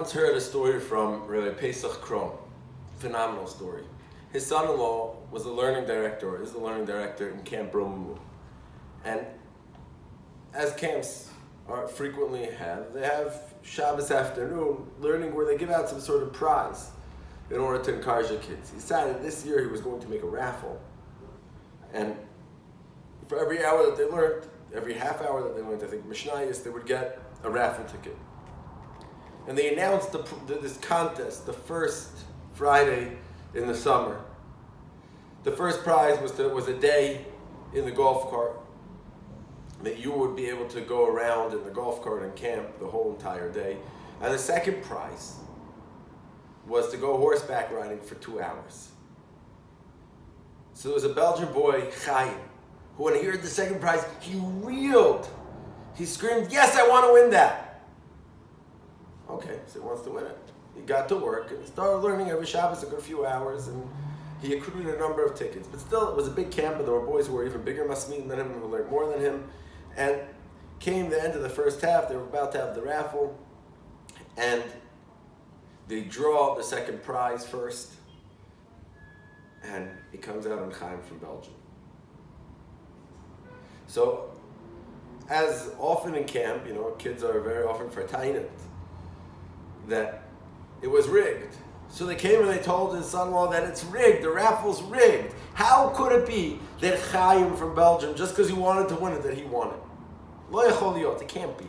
once heard a story from Rabbi Krakowski. Phenomenal story. His son-in-law was a learning director, or is the learning director in Camp Bromu. And as camps frequently have, they have Shabbos afternoon learning where they give out some sort of prize in order to encourage the kids. He decided this year he was going to make a raffle. And for every hour that they learned, every half hour that they learned, I think, Mishnayos, they would get a raffle ticket. And they announced this contest the first Friday in the summer. The first prize was a day in the golf cart, that you would be able to go around in the golf cart and camp the whole entire day. And the second prize was to go horseback riding for 2 hours. So there was a Belgian boy, Chaim, who when he heard the second prize, he reeled. He screamed, "Yes, I want to win that." Okay, so he wants to win it. He got to work and he started learning every Shabbos a good few hours, and he accrued a number of tickets. But still, it was a big camp, and there were boys who were even bigger masmidim than him and who learned more than him. And came the end of the first half, they were about to have the raffle, and they draw the second prize first, and he comes out on Chaim from Belgium. So, as often in camp, kids are very often verteinend, that it was rigged. So they came and they told his son-in-law that it's rigged, the raffle's rigged. How could it be that Chaim from Belgium, just because he wanted to win it, that he won it? Lo yachol liyot, it can't be.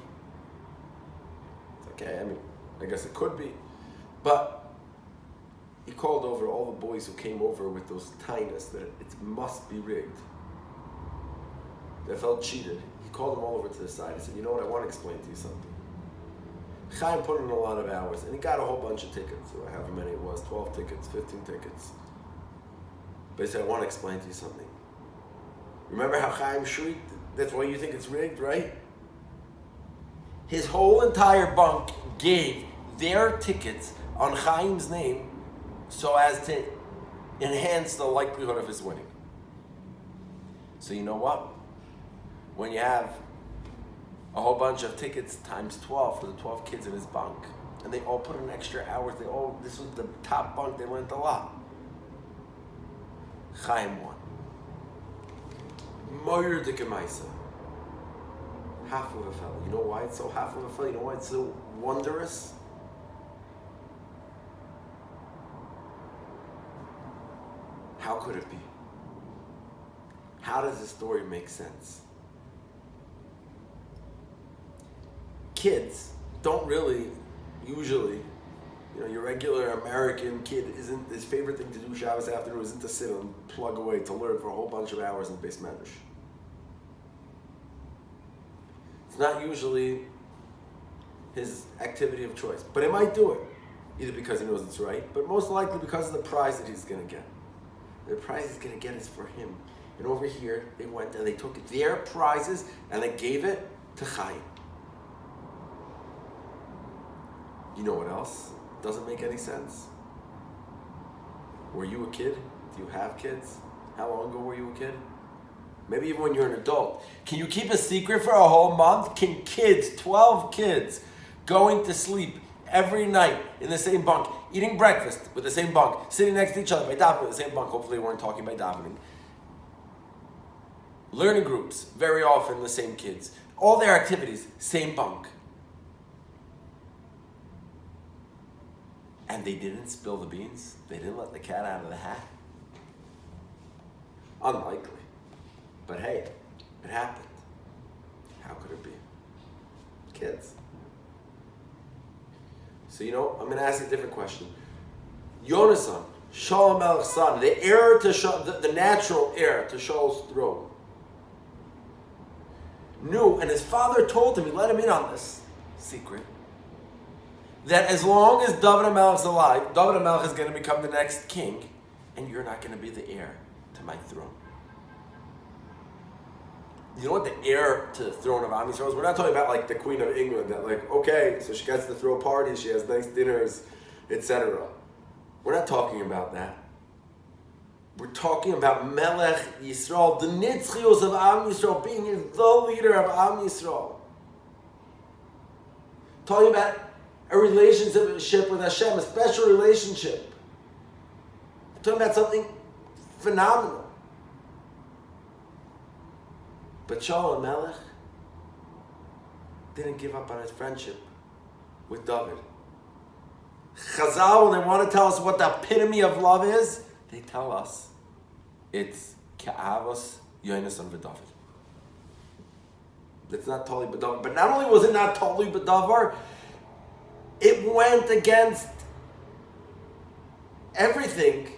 It's okay, I guess it could be. But he called over all the boys who came over with those tainas that it must be rigged. They felt cheated. He called them all over to the side. He said, "You know what, I want to explain to you something." Chaim put in a lot of hours, and he got a whole bunch of tickets, or however many it was, 12 tickets, 15 tickets. But he said, "I want to explain to you something. Remember how Chaim shrieked? That's why you think it's rigged, right? His whole entire bunk gave their tickets on Chaim's name so as to enhance the likelihood of his winning." So you know what? When you have a whole bunch of tickets times 12 for the 12 kids in his bunk, and they all put in extra hours, this was the top bunk, they learned a lot. Chaim won. Moyer de Gemaisa. Half of a fellow. You know why it's so half of a fellow? You know why it's so wondrous? How could it be? How does this story make sense? Kids don't really, usually, your regular American kid his favorite thing to do Shabbos afternoon isn't to sit and plug away to learn for a whole bunch of hours in Beis Medrash. It's not usually his activity of choice, but he might do it, either because he knows it's right, but most likely because of the prize that he's going to get. The prize he's going to get is for him. And over here, they went and they took their prizes and they gave it to Chaim. You know what else doesn't make any sense? Were you a kid? Do you have kids? How long ago were you a kid? Maybe even when you're an adult. Can you keep a secret for a whole month? Can kids, 12 kids, going to sleep every night in the same bunk, eating breakfast with the same bunk, sitting next to each other by davening with the same bunk, hopefully they weren't talking by davening. Learning groups, very often the same kids. All their activities, same bunk. And they didn't spill the beans? They didn't let the cat out of the hat? Unlikely. But hey, it happened. How could it be? Kids. So I'm going to ask a different question. Yonasan, Shaul Melech's son, the heir to the natural heir to Shaul's throne, knew, and his father told him, he let him in on this secret, that as long as David HaMelech's alive, David HaMelech is going to become the next king, and you're not going to be the heir to my throne. You know what the heir to the throne of Am Yisrael is? We're not talking about like the Queen of England, that okay, so she gets to throw parties, she has nice dinners, etc. We're not talking about that. We're talking about Melech Yisrael, the Nitzchios of Am Yisrael, being the leader of Am Yisrael. Talking about a relationship with Hashem, a special relationship. I'm talking about something phenomenal. But Shaul Melech didn't give up on his friendship with David. Chazal, when they want to tell us what the epitome of love is, they tell us it's Ka'avos Yonasan v'David. It's not totally B'davar. But not only was it not totally B'davar, it went against everything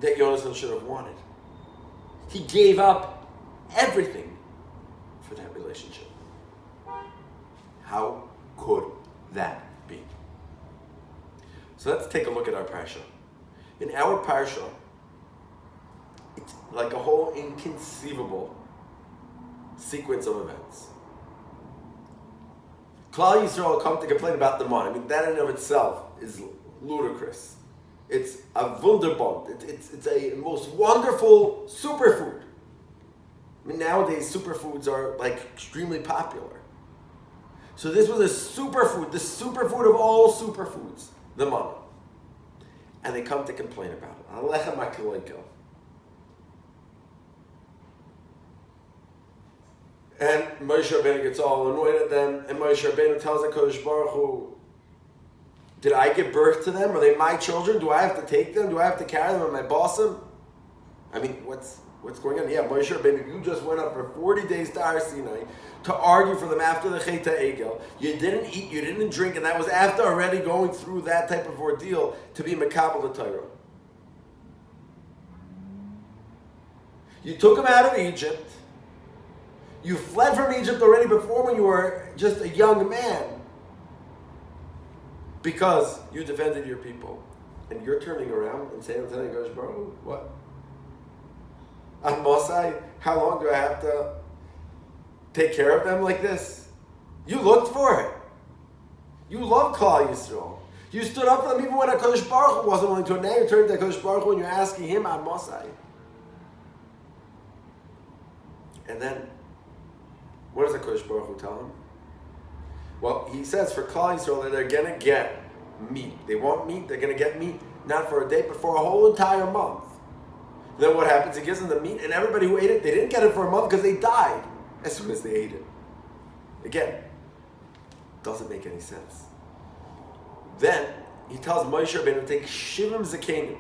that Yonasan should have wanted. He gave up everything for that relationship. How could that be? So let's take a look at our Parsha. In our Parsha, it's like a whole inconceivable sequence of events. Klal Yisrael come to complain about the man. I mean, that in and of itself is ludicrous. It's a wunderbond. It's a most wonderful superfood. I mean, nowadays superfoods are like extremely popular. So this was a superfood, the superfood of all superfoods, the manna. And they come to complain about it. Alechem HaKiloikel. And Moshe Rabbeinu gets all annoyed at them, and Moshe Rabbeinu tells HaKadosh Baruch Hu, did I give birth to them? Are they my children? Do I have to take them? Do I have to carry them? Am I bossing? I mean, what's going on? Yeah, Moshe Rabbeinu, you just went up for 40 days to Har Sinai to argue for them after the Chet HaEgel. You didn't eat, you didn't drink, and that was after already going through that type of ordeal to be Mekabel the Torah. You took them out of Egypt. You fled from Egypt already before when you were just a young man because you defended your people. And you're turning around and saying, Gosh, bro, what? On Mosai, how long do I have to take care of them like this? You looked for it. You love Klal Yisrael. You stood up for them even when HaKadosh Baruch Hu wasn't willing to. And now you're turning to HaKadosh Baruch Hu and you're asking him on Mosai. And then, what does HaKadosh Baruch Hu tell him? Well, he says for Klal Yisrael that they're going to get meat. They want meat, they're going to get meat, not for a day, but for a whole entire month. Then what happens? He gives them the meat, and everybody who ate it, they didn't get it for a month because they died as soon as they ate it. Again, doesn't make any sense. Then he tells Moshe Rabbeinu to take Shivim Zakenim.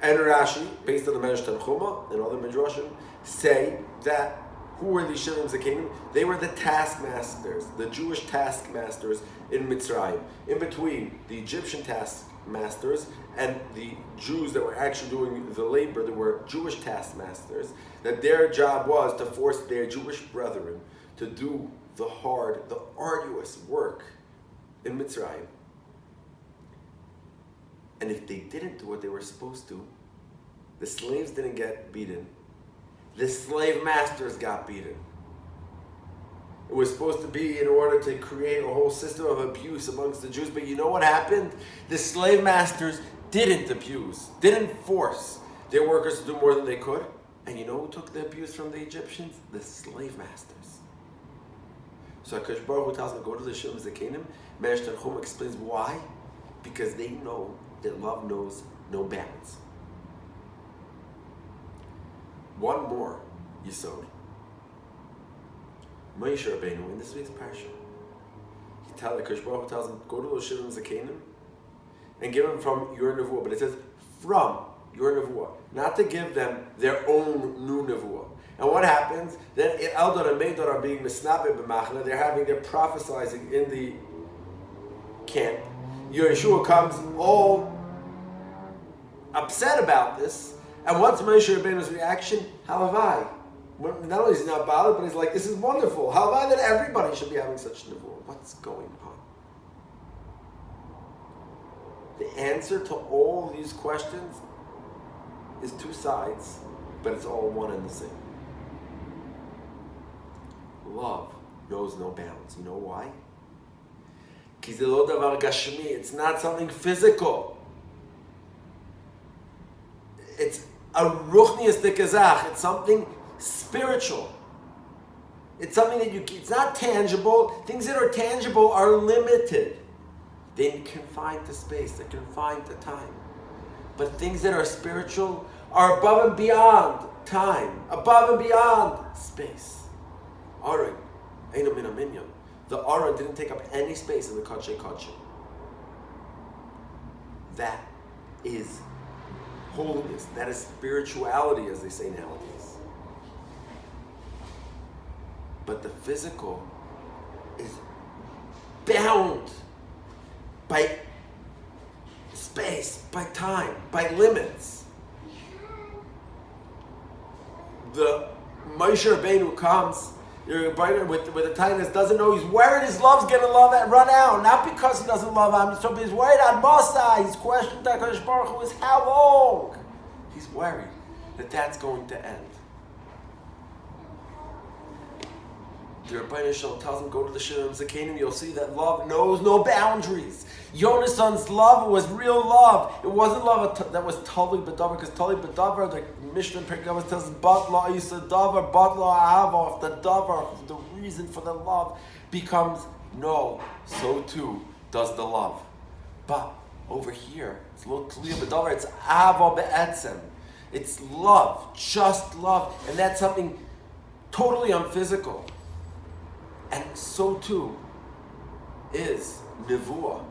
And Rashi, based on the Medrash Tanchuma and other Midrashim, say that who were these Shivim Zakenim? They were the taskmasters, the Jewish taskmasters in Mitzrayim. In between the Egyptian taskmasters and the Jews that were actually doing the labor, there were Jewish taskmasters, that their job was to force their Jewish brethren to do the hard, the arduous work in Mitzrayim. And if they didn't do what they were supposed to, the slaves didn't get beaten. The slave masters got beaten. It was supposed to be in order to create a whole system of abuse amongst the Jews, but you know what happened? The slave masters didn't abuse, didn't force their workers to do more than they could. And you know who took the abuse from the Egyptians? The slave masters. So HaKadosh Baruch Hu tells them, go to the Shivim Zakenim. Medrash Tanchuma explains why. Because they know that love knows no bounds. One more Yisod. Moshe Rabbeinu, in this week's Parsha, HaKadosh Baruch Hu tells him, go to those Shivim Zakenim and give them from your nevuah. But it says, from your nevuah. Not to give them their own new nevuah. And what happens? Then Eldor and Meidor are being misnabe b'machna. They're prophesizing in the camp. Yeshua comes all upset about this. And what's Moshe Rabbeinu's reaction? Halavai. Not only is he not bothered, but he's like, this is wonderful. Halavai that everybody should be having such nevuah. What's going on? The answer to all these questions is two sides, but it's all one and the same. Love knows no bounds. You know why? It's not something physical. It's a ruchnius de kazach. It's something spiritual. It's something that it's not tangible. Things that are tangible are limited. They're confined to space. They're confined to time. But things that are spiritual are above and beyond time, above and beyond space. Aron, Eino Min Minyan. The Aron didn't take up any space in the Kodshe Kodshim. That is holiness. That is spirituality, as they say nowadays. But the physical is bound by space, by time, by limits. The Moshe Rabbeinu comes with a tightness, doesn't know he's worried his love's going to run out. Not because he doesn't love him, so he's worried on Mosai. He's questioned HaKadosh Baruch Hu is how long? He's worried that that's going to end. The Rabbi Shalom tells him, go to the Shirim Zakenim, you'll see that love knows no boundaries. Yonasan's love was real love. It wasn't love that was Tali B'davar, because Tali B'davar, the Mishnah in Perkei Avos tells us, Bat La Isa Davar, Bat La Ahava. If the Davar, the reason for the love, becomes no, so too does the love. But over here, it's Lo Tali B'davar, it's Ahava Be'etzem. It's love, just love. And that's something totally unphysical. And so too is Nevuah.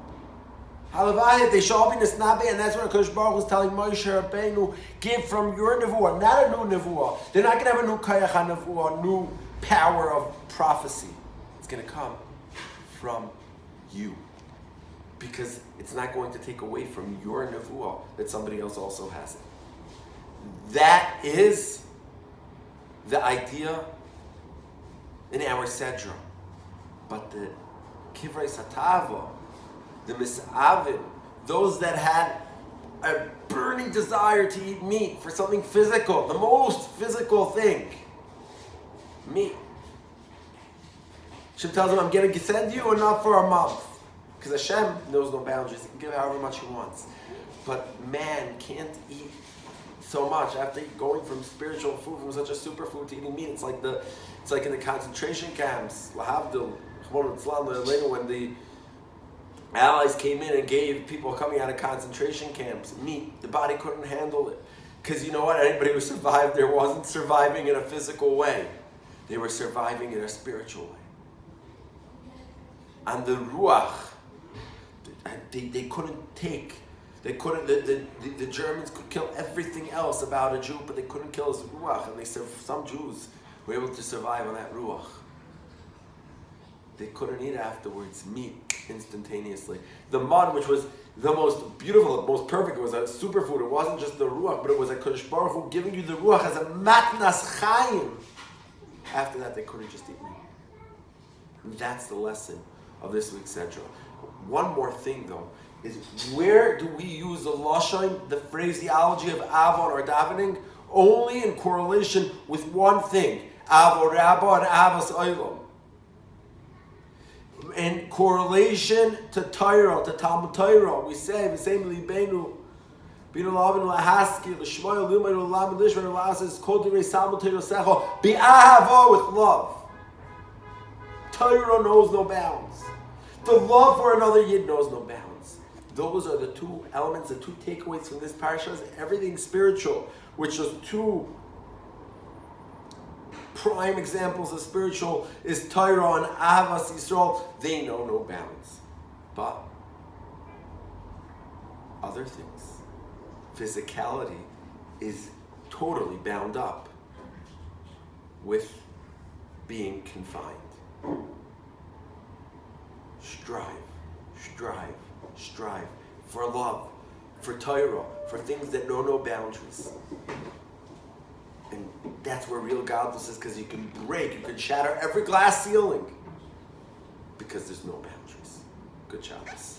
Halavayat, they shall be Nisnabe, and that's what HaKadosh Baruch Hu is telling Moshe Rabbeinu, give from your Nevuah, not a new Nevuah. They're not going to have a new Kayach HaNevuah, a new power of prophecy. It's going to come from you. Because it's not going to take away from your Nevuah that somebody else also has it. That is the idea in our Sedra. But the Kivrei Satava, the Mis'avim, those that had a burning desire to eat meat for something physical, the most physical thing, meat. Hashem tells them, I'm going to send you enough for a month. Because Hashem knows no boundaries. He can give however much he wants. But man can't eat so much after going from spiritual food, from such a superfood to eating meat. It's like in the concentration camps, Lahavdil, when the Allies came in and gave people coming out of concentration camps meat. The body couldn't handle it. Because you know what? Anybody who survived there wasn't surviving in a physical way. They were surviving in a spiritual way. And the Ruach, they couldn't take, the Germans could kill everything else about a Jew, but they couldn't kill his Ruach. And some Jews were able to survive on that Ruach. They couldn't eat afterwards meat instantaneously. The man, which was the most beautiful, the most perfect, it was a superfood. It wasn't just the Ruach, but it was a Kodesh Baruch Hu giving you the Ruach as a matnas chayim. After that, they couldn't just eat meat. And that's the lesson of this week's Sedra. One more thing, though, is where do we use the lashon, the phraseology of avon or davening? Only in correlation with one thing, avo rabba and avos olam. In correlation to Torah, to Talmud Torah, we say Libenu, Binu Lavin Lahaski, Lishmoy Lumay Lam Lishman Lasses, Kodire Talmud Torah Secho, be ahava with love. Torah knows no bounds. The love for another Yid knows no bounds. Those are the two elements, the two takeaways from this Parshas. Everything spiritual, which is two prime examples of spiritual, is Torah and Ahavas Yisrael. They know no bounds. But other things, physicality is totally bound up with being confined. Strive for love, for Torah, for things that know no boundaries. And that's where real godless is, because you can shatter every glass ceiling, because there's no boundaries. Good Shabbos.